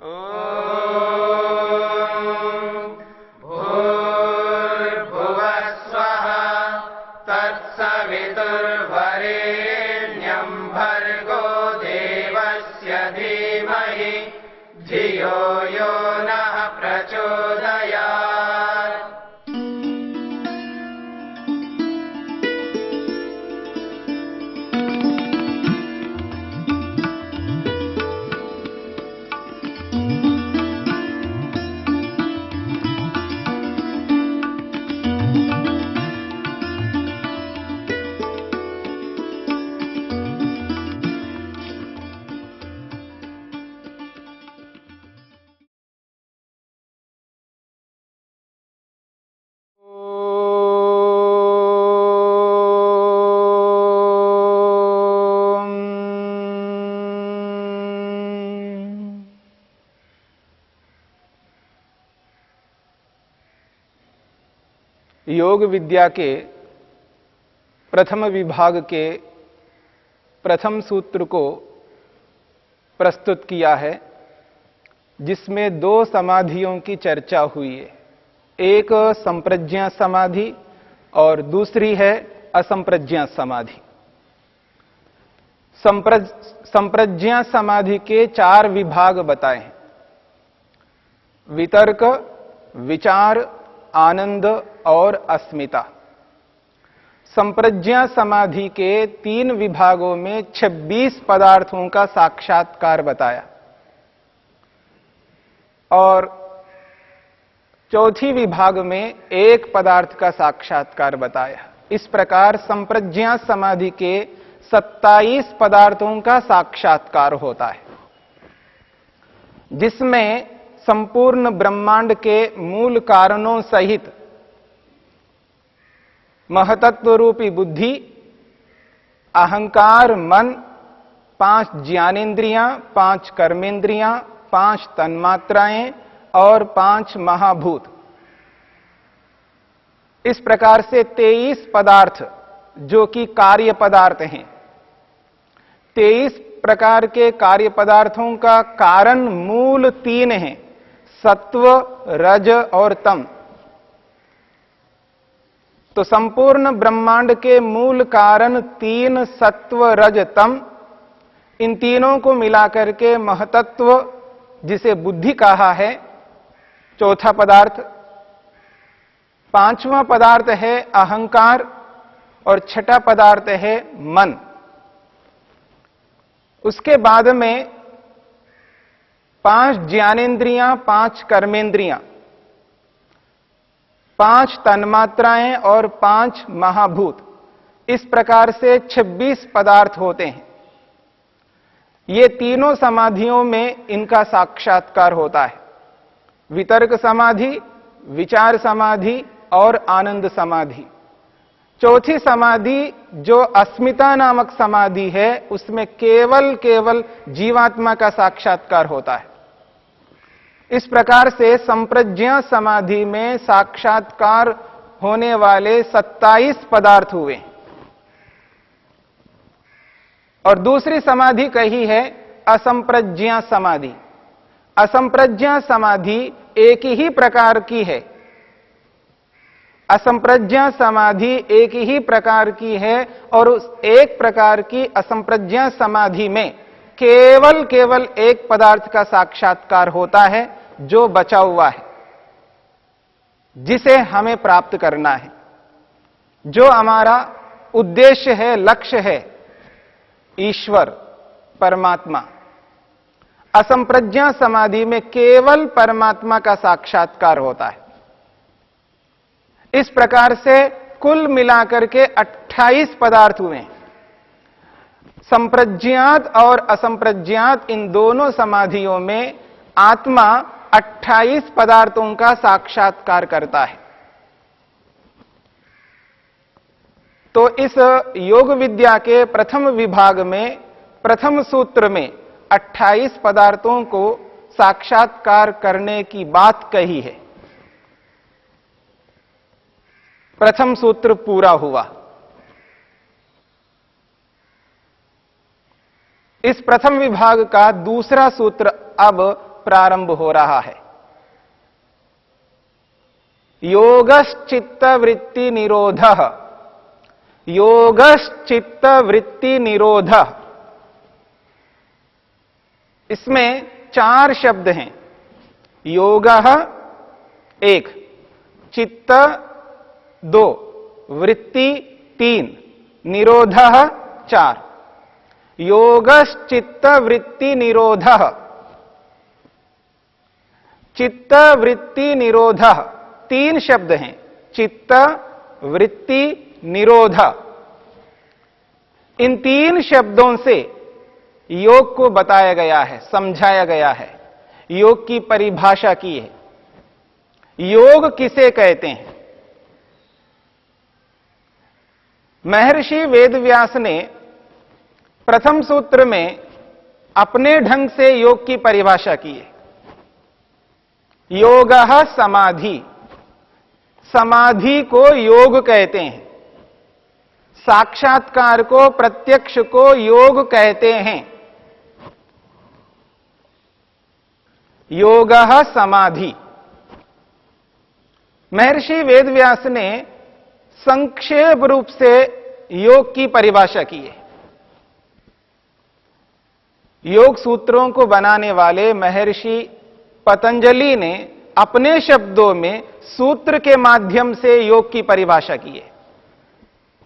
भूर्भुवः स्वः तत्सवितुर्वरेण्यं भर्गो देवस्य धीमहि धियो यो नः प्रचोदयात्। योग विद्या के प्रथम विभाग के प्रथम सूत्र को प्रस्तुत किया है, जिसमें दो समाधियों की चर्चा हुई है। एक संप्रज्ञा समाधि और दूसरी है असंप्रज्ञा समाधि। संप्रज्ञा समाधि के 4 विभाग बताए हैं: वितर्क, विचार, आनंद और अस्मिता। संप्रज्ञा समाधि के 3 विभागों में 26 पदार्थों का साक्षात्कार बताया और चौथी विभाग में 1 पदार्थ का साक्षात्कार बताया। इस प्रकार संप्रज्ञा समाधि के 27 पदार्थों का साक्षात्कार होता है, जिसमें संपूर्ण ब्रह्मांड के मूल कारणों सहित महतत्व रूपी बुद्धि, अहंकार, मन, 5 ज्ञानेंद्रियां, 5 कर्मेंद्रियां, 5 तन्मात्राएं और 5 महाभूत, इस प्रकार से 23 पदार्थ जो कि कार्य पदार्थ हैं। 23 प्रकार के कार्य पदार्थों का कारण मूल 3 हैं: सत्व, रज और तम। तो संपूर्ण ब्रह्मांड के मूल कारण 3 सत्व, रज, तम, इन तीनों को मिलाकर के महतत्व, जिसे बुद्धि कहा है, चौथा पदार्थ। 5वां पदार्थ है अहंकार और 6ठा पदार्थ है मन। उसके बाद में 5 ज्ञानेंद्रियां, 5 कर्मेंद्रियां, 5 तन्मात्राएं और 5 महाभूत, इस प्रकार से 26 पदार्थ होते हैं। ये तीनों समाधियों में इनका साक्षात्कार होता है: वितर्क समाधि, विचार समाधि और आनंद समाधि। चौथी समाधि जो अस्मिता नामक समाधि है, उसमें केवल जीवात्मा का साक्षात्कार होता है। इस प्रकार से संप्रज्ञा समाधि में साक्षात्कार होने वाले 27 पदार्थ हुए और दूसरी समाधि कही है असंप्रज्ञा समाधि। असंप्रज्ञा समाधि एक ही प्रकार की है। असंप्रज्ञा समाधि एक ही प्रकार की है और उस एक प्रकार की असंप्रज्ञा समाधि में केवल एक पदार्थ का साक्षात्कार होता है, जो बचा हुआ है, जिसे हमें प्राप्त करना है, जो हमारा उद्देश्य है, लक्ष्य है, ईश्वर, परमात्मा। असंप्रज्ञा समाधि में केवल परमात्मा का साक्षात्कार होता है। इस प्रकार से कुल मिलाकर के 28 पदार्थ हुए। संप्रज्ञात और असंप्रज्ञात इन दोनों समाधियों में आत्मा 28 पदार्थों का साक्षात्कार करता है। तो इस योग विद्या के प्रथम विभाग में प्रथम सूत्र में 28 पदार्थों को साक्षात्कार करने की बात कही है। प्रथम सूत्र पूरा हुआ। इस प्रथम विभाग का दूसरा सूत्र अब प्रारंभ हो रहा है। योगश्चित्त वृत्ति निरोधः, योगश्चित्त वृत्ति निरोधः। इसमें 4 शब्द हैं। योगः 1, चित्त 2, वृत्ति 3, निरोधः 4। योगश्चित्त वृत्ति निरोधः, चित्त वृत्ति निरोधः 3 शब्द हैं। चित्त वृत्ति निरोध। इन 3 शब्दों से योग को बताया गया है, समझाया गया है, योग की परिभाषा की है। योग किसे कहते हैं? महर्षि वेदव्यास ने प्रथम सूत्र में अपने ढंग से योग की परिभाषा की है। योगः समाधि, समाधि को योग कहते हैं। साक्षात्कार को, प्रत्यक्ष को योग कहते हैं। योगः समाधि। महर्षि वेदव्यास ने संक्षेप रूप से योग की परिभाषा की है। योग सूत्रों को बनाने वाले महर्षि पतंजलि ने अपने शब्दों में सूत्र के माध्यम से योग की परिभाषा की है।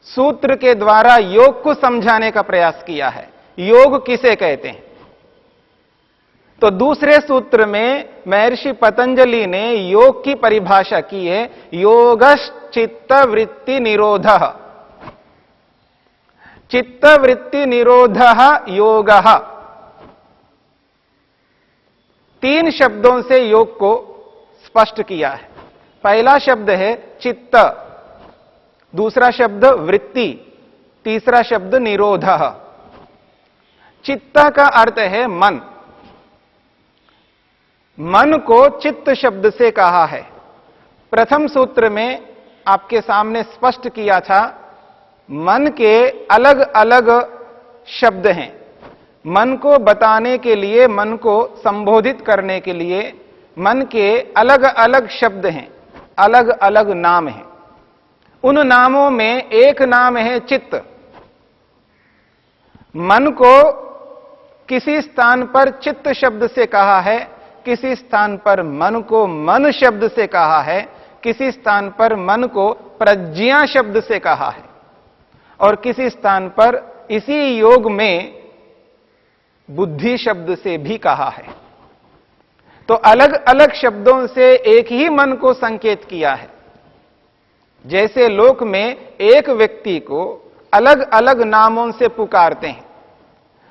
सूत्र के द्वारा योग को समझाने का प्रयास किया है। योग किसे कहते हैं? तो दूसरे सूत्र में महर्षि पतंजलि ने योग की परिभाषा की है, योगश्चित्त वृत्ति निरोधः। चित्त वृत्ति निरोधः योगः। 3 शब्दों से योग को स्पष्ट किया है। पहला शब्द है चित्त, दूसरा शब्द वृत्ति, तीसरा शब्द निरोधः। चित्त का अर्थ है मन। मन को चित्त शब्द से कहा है। प्रथम सूत्र में आपके सामने स्पष्ट किया था, मन के अलग अलग शब्द हैं। मन को बताने के लिए, मन को संबोधित करने के लिए मन के अलग अलग शब्द हैं, अलग अलग नाम हैं। उन नामों में एक नाम है चित्त। मन को किसी स्थान पर चित्त शब्द से कहा है, किसी स्थान पर मन को मन शब्द से कहा है, किसी स्थान पर मन को प्रज्ञा शब्द से कहा है, और किसी स्थान पर इसी योग में बुद्धि शब्द से भी कहा है। तो अलग अलग शब्दों से एक ही मन को संकेत किया है। जैसे लोक में एक व्यक्ति को अलग अलग नामों से पुकारते हैं,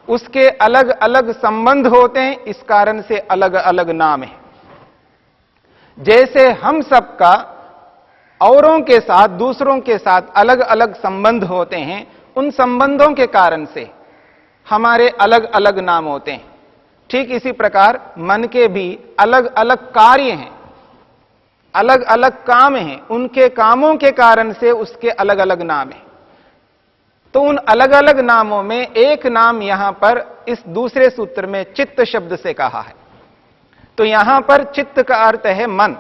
उसके अलग अलग संबंध होते हैं, इस कारण से अलग अलग नाम है। जैसे हम सबका औरों के साथ, दूसरों के साथ अलग अलग संबंध होते हैं, उन संबंधों के कारण से हमारे अलग अलग नाम होते हैं। ठीक इसी प्रकार मन के भी अलग अलग कार्य हैं, अलग अलग काम हैं, उनके कामों के कारण से उसके अलग अलग नाम हैं। तो उन अलग अलग नामों में एक नाम यहां पर इस दूसरे सूत्र में चित्त शब्द से कहा है। तो यहां पर चित्त का अर्थ है मन।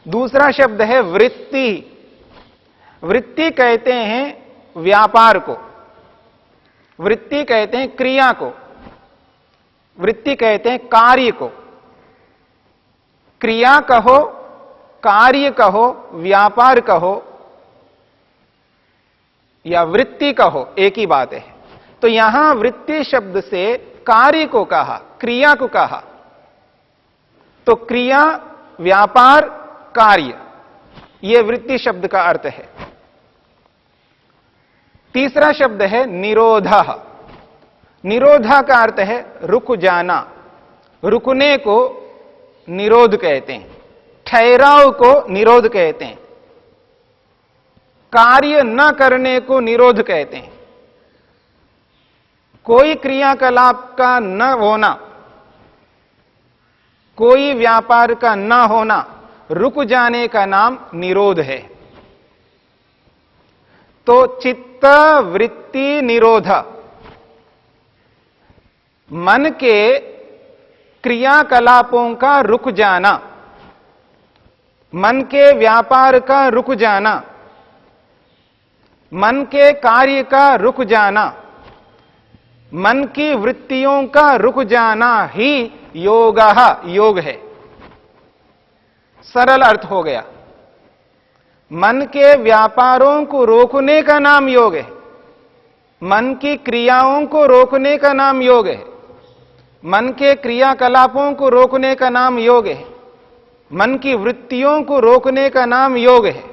दूसरा शब्द है वृत्ति। वृत्ति कहते हैं व्यापार को, वृत्ति कहते हैं क्रिया को, वृत्ति कहते हैं कार्य को। क्रिया कहो, कार्य कहो, व्यापार कहो या वृत्ति कहो, एक ही बात है। तो यहां वृत्ति शब्द से कार्य को कहा, क्रिया को कहा। तो क्रिया, व्यापार, कार्य, यह वृत्ति शब्द का अर्थ है। तीसरा शब्द है निरोधः। निरोधा का अर्थ है रुक जाना। रुकने को निरोध कहते हैं, ठहराव को निरोध कहते हैं, कार्य न करने को निरोध कहते हैं। कोई क्रियाकलाप का न होना, कोई व्यापार का न होना, रुक जाने का नाम निरोध है। तो चित्त वृत्ति निरोध, मन के क्रियाकलापों का रुक जाना, मन के व्यापार का रुक जाना, मन के कार्य का रुक जाना, मन की वृत्तियों का रुक जाना ही योग है। सरल अर्थ हो गया। मन के व्यापारों को रोकने का नाम योग है, मन की क्रियाओं को रोकने का नाम योग है, मन के क्रियाकलापों को रोकने का नाम योग है, मन की वृत्तियों को रोकने का नाम योग है।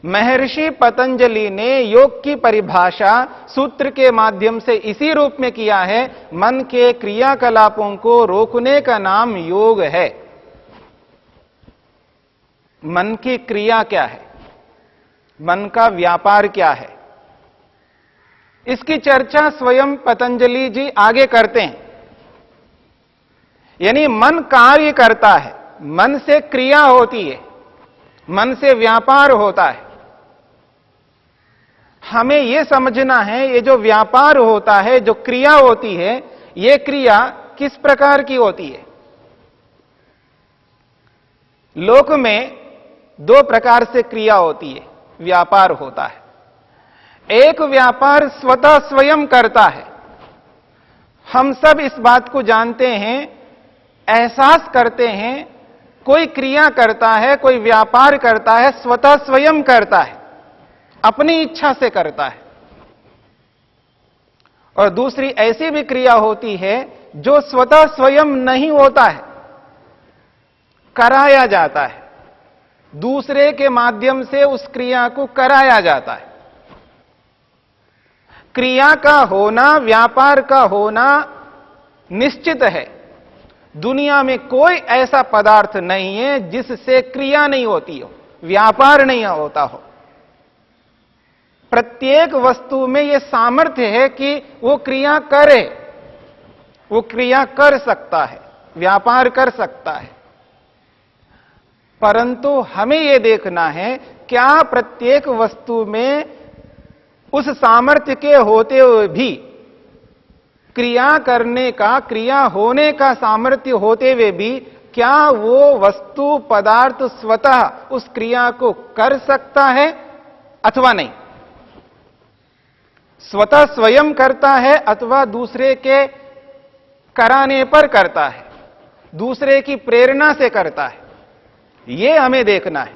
महर्षि पतंजलि ने योग की परिभाषा सूत्र के माध्यम से इसी रूप में किया है, मन के क्रियाकलापों को रोकने का नाम योग है। मन की क्रिया क्या है, मन का व्यापार क्या है, इसकी चर्चा स्वयं पतंजलि जी आगे करते हैं। यानी मन कार्य करता है, मन से क्रिया होती है, मन से व्यापार होता है। हमें यह समझना है, ये जो व्यापार होता है, जो क्रिया होती है, ये क्रिया किस प्रकार की होती है। लोक में दो प्रकार से क्रिया होती है, व्यापार होता है। एक व्यापार स्वतः स्वयं करता है, हम सब इस बात को जानते हैं, एहसास करते हैं। कोई क्रिया करता है, कोई व्यापार करता है, स्वतः स्वयं करता है, अपनी इच्छा से करता है। और दूसरी ऐसी भी क्रिया होती है जो स्वतः स्वयं नहीं होता है, कराया जाता है, दूसरे के माध्यम से उस क्रिया को कराया जाता है। क्रिया का होना, व्यापार का होना निश्चित है। दुनिया में कोई ऐसा पदार्थ नहीं है जिससे क्रिया नहीं होती हो, व्यापार नहीं होता हो। प्रत्येक वस्तु में यह सामर्थ्य है कि वो क्रिया करे, वो क्रिया कर सकता है, व्यापार कर सकता है। परंतु हमें यह देखना है, क्या प्रत्येक वस्तु में उस सामर्थ्य के होते हुए भी, क्रिया करने का, क्रिया होने का सामर्थ्य होते हुए भी, क्या वो वस्तु पदार्थ स्वतः उस क्रिया को कर सकता है अथवा नहीं। स्वतः स्वयं करता है अथवा दूसरे के कराने पर करता है, दूसरे की प्रेरणा से करता है, यह हमें देखना है।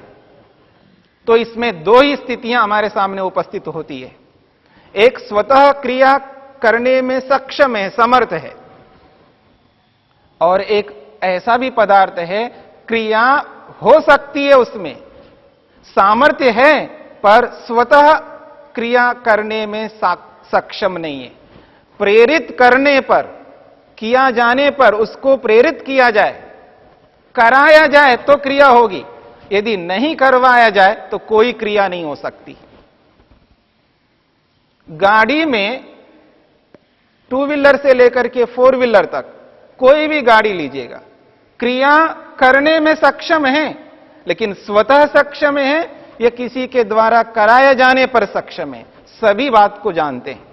तो इसमें दो ही स्थितियां हमारे सामने उपस्थित होती है। एक स्वतः क्रिया करने में सक्षम है, समर्थ है, और एक ऐसा भी पदार्थ है, क्रिया हो सकती है, उसमें सामर्थ्य है, पर स्वतः क्रिया करने में सक्षम नहीं है। प्रेरित करने पर, किया जाने पर, उसको प्रेरित किया जाए, कराया जाए तो क्रिया होगी, यदि नहीं करवाया जाए तो कोई क्रिया नहीं हो सकती। गाड़ी में टू व्हीलर से लेकर के फोर व्हीलर तक कोई भी गाड़ी लीजिएगा, क्रिया करने में सक्षम है, लेकिन स्वतः सक्षम है या किसी के द्वारा कराया जाने पर सक्षम है, सभी बात को जानते हैं।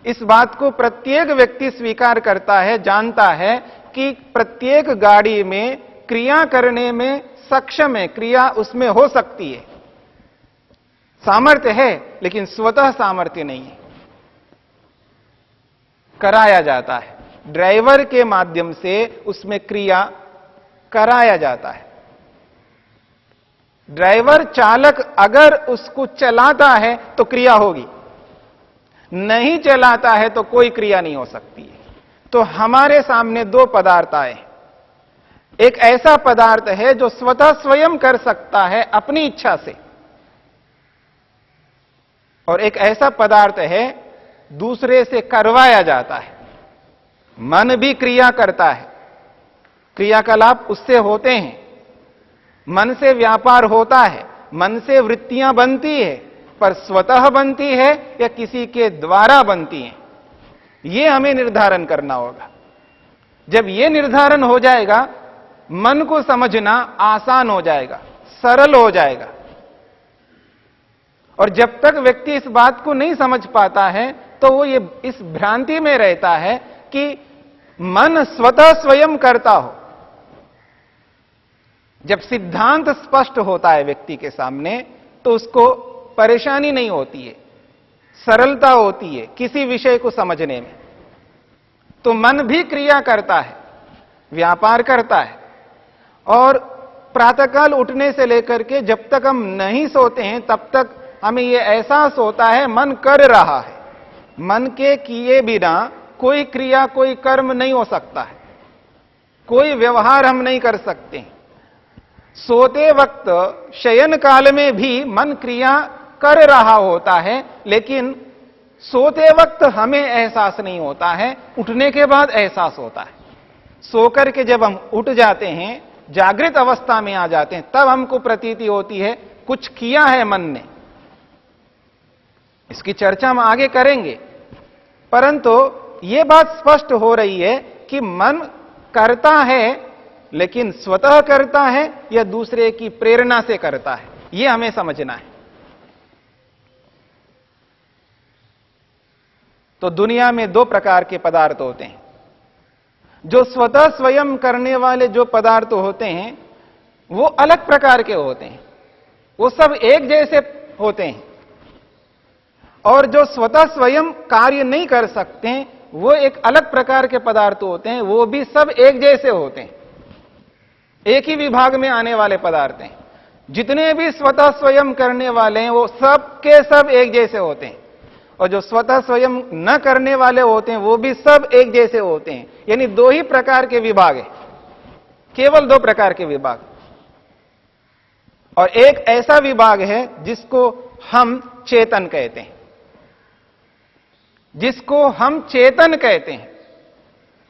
इस बात को प्रत्येक व्यक्ति स्वीकार करता है, जानता है कि प्रत्येक गाड़ी में क्रिया करने में सक्षम है, क्रिया उसमें हो सकती है, सामर्थ्य है, लेकिन स्वतः सामर्थ्य नहीं है, कराया जाता है। ड्राइवर के माध्यम से उसमें क्रिया कराया जाता है। ड्राइवर चालक अगर उसको चलाता है तो क्रिया होगी, नहीं चलाता है तो कोई क्रिया नहीं हो सकती है। तो हमारे सामने दो पदार्थ आए। एक ऐसा पदार्थ है जो स्वतः स्वयं कर सकता है अपनी इच्छा से, और एक ऐसा पदार्थ है दूसरे से करवाया जाता है। मन भी क्रिया करता है, क्रियाकलाप उससे होते हैं, मन से व्यापार होता है, मन से वृत्तियां बनती है, पर स्वतः बनती है या किसी के द्वारा बनती है, यह हमें निर्धारण करना होगा। जब यह निर्धारण हो जाएगा, मन को समझना आसान हो जाएगा, सरल हो जाएगा। और जब तक व्यक्ति इस बात को नहीं समझ पाता है तो वो ये इस भ्रांति में रहता है कि मन स्वतः स्वयं करता हो। जब सिद्धांत स्पष्ट होता है व्यक्ति के सामने तो उसको परेशानी नहीं होती है, सरलता होती है किसी विषय को समझने में। तो मन भी क्रिया करता है, व्यापार करता है, और प्रातःकाल उठने से लेकर के जब तक हम नहीं सोते हैं तब तक हमें यह एहसास होता है मन कर रहा है। मन के किए बिना कोई क्रिया, कोई कर्म नहीं हो सकता है, कोई व्यवहार हम नहीं कर सकते हैं। सोते वक्त शयन काल में भी मन क्रिया कर रहा होता है, लेकिन सोते वक्त हमें एहसास नहीं होता है, उठने के बाद एहसास होता है। सोकर के जब हम उठ जाते हैं, जागृत अवस्था में आ जाते हैं, तब हमको प्रतीति होती है कुछ किया है मन ने। इसकी चर्चा हम आगे करेंगे, परंतु यह बात स्पष्ट हो रही है कि मन करता है, लेकिन स्वतः करता है या दूसरे की प्रेरणा से करता है, यह हमें समझना है। तो दुनिया में दो प्रकार के पदार्थ होते हैं। जो स्वतः स्वयं करने वाले जो पदार्थ होते हैं वो अलग प्रकार के होते हैं, वो सब एक जैसे होते हैं। और जो स्वतः स्वयं कार्य नहीं कर सकते वो एक अलग प्रकार के पदार्थ होते हैं, वो भी सब एक जैसे होते हैं, एक ही विभाग में आने वाले पदार्थ हैं। जितने भी स्वतः स्वयं करने वाले हैं वो सब के सब एक जैसे होते हैं, और जो स्वतः स्वयं न करने वाले होते हैं वो भी सब एक जैसे होते हैं। यानी दो ही प्रकार के विभाग है, केवल दो प्रकार के विभाग। और एक ऐसा विभाग है जिसको हम चेतन कहते हैं, जिसको हम चेतन कहते हैं।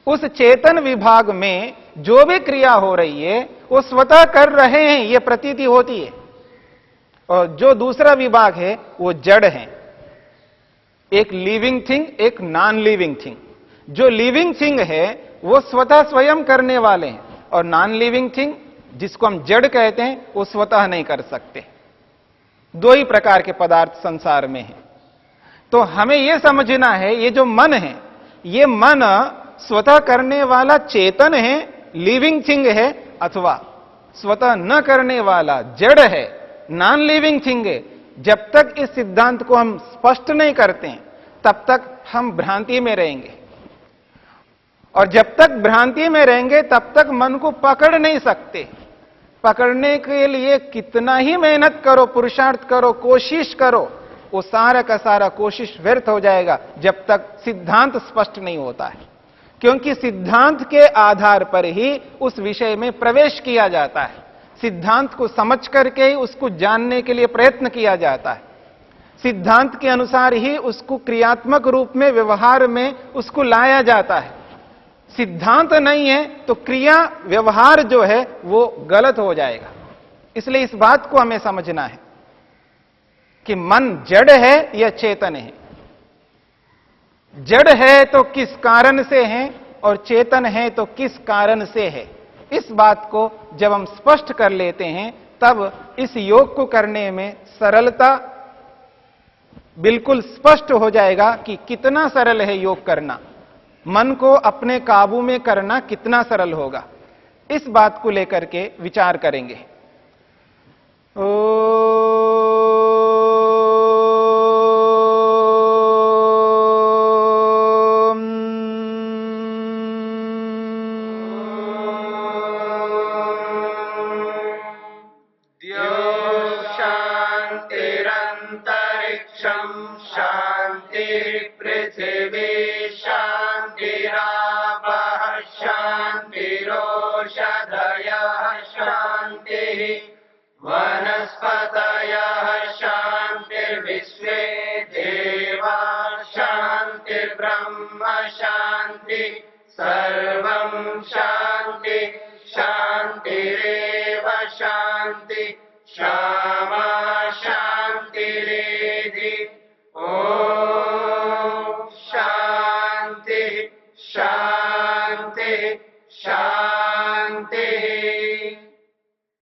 उस चेतन विभाग में जो भी क्रिया हो रही है वो स्वतः कर रहे हैं, यह प्रतीति होती है। और जो दूसरा विभाग है वो जड़ है, एक लिविंग थिंग, एक नॉन लिविंग थिंग। जो लिविंग थिंग है वो स्वतः स्वयं करने वाले हैं, और नॉन लिविंग थिंग जिसको हम जड़ कहते हैं वो स्वतः नहीं कर सकते। दो ही प्रकार के पदार्थ संसार में हैं। तो हमें यह समझना है, ये जो मन है, ये मन स्वतः करने वाला चेतन है, लिविंग थिंग है, अथवा स्वतः न करने वाला जड़ है, नॉन लिविंग थिंग है। जब तक इस सिद्धांत को हम स्पष्ट नहीं करते हैं तब तक हम भ्रांति में रहेंगे, और जब तक भ्रांति में रहेंगे तब तक मन को पकड़ नहीं सकते। पकड़ने के लिए कितना ही मेहनत करो, पुरुषार्थ करो, कोशिश करो, वो सारा का सारा कोशिश व्यर्थ हो जाएगा जब तक सिद्धांत स्पष्ट नहीं होता है। क्योंकि सिद्धांत के आधार पर ही उस विषय में प्रवेश किया जाता है, सिद्धांत को समझ करके ही उसको जानने के लिए प्रयत्न किया जाता है, सिद्धांत के अनुसार ही उसको क्रियात्मक रूप में, व्यवहार में उसको लाया जाता है। सिद्धांत नहीं है तो क्रिया, व्यवहार जो है वो गलत हो जाएगा। इसलिए इस बात को हमें समझना है कि मन जड़ है या चेतन है। जड़ है तो किस कारण से है, और चेतन है तो किस कारण से है। इस बात को जब हम स्पष्ट कर लेते हैं तब इस योग को करने में सरलता बिल्कुल स्पष्ट हो जाएगा कि कितना सरल है योग करना। मन को अपने काबू में करना कितना सरल होगा, इस बात को लेकर के विचार करेंगे। वनस्पतयः शान्तिर्विश्वे देवा शान्तिर्ब्रह्म शान्ति सर्वं शान्ति शान्तिरेव शान्ति क्षमा